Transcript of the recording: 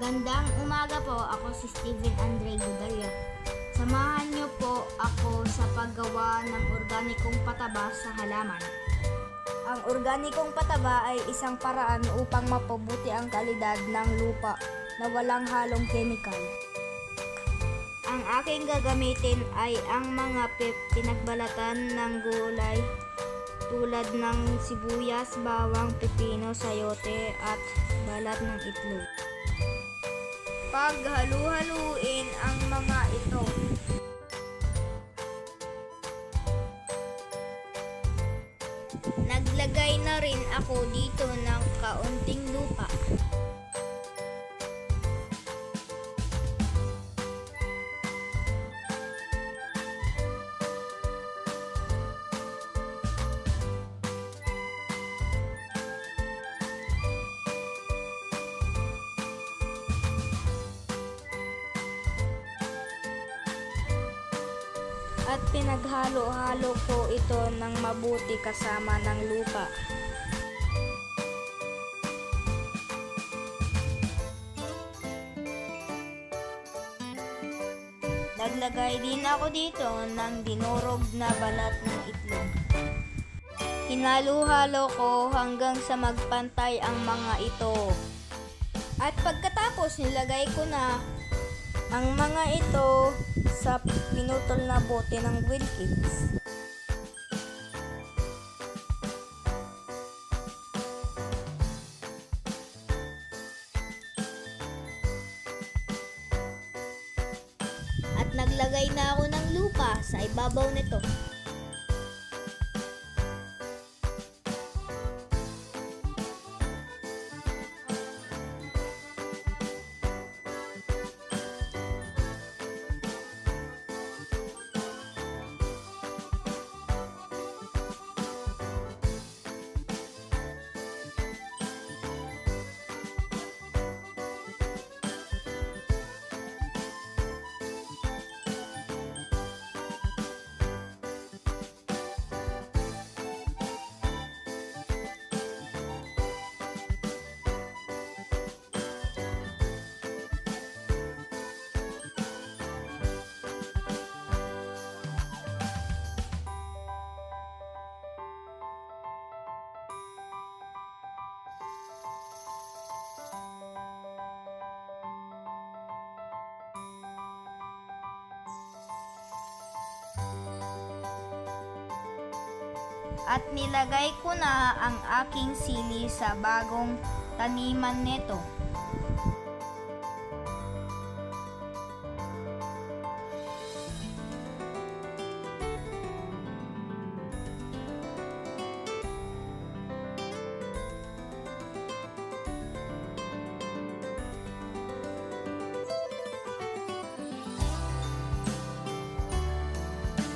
Magandang umaga po, ako si Steven Andre Gudalia. Samahan niyo po ako sa paggawa ng organikong pataba sa halaman. Ang organikong pataba ay isang paraan upang mapabuti ang kalidad ng lupa na walang halong kemikal. Ang aking gagamitin ay ang mga pinagbalatan ng gulay tulad ng sibuyas, bawang, pipino, sayote at balat ng itlog. Paghalu-haluin ang mga ito. Naglagay na rin ako dito ng kaunting lupa. At pinaghalo-halo ko ito ng mabuti kasama ng lupa. Naglagay din ako dito ng dinurog na balat ng itlog. Hinalo-halo ko hanggang sa magpantay ang mga ito. At pagkatapos nilagay ko na ang mga ito sa pinutol na bote ng Wilkins. At naglagay na ako ng lupa sa ibabaw nito. At nilagay ko na ang aking sili sa bagong taniman nito.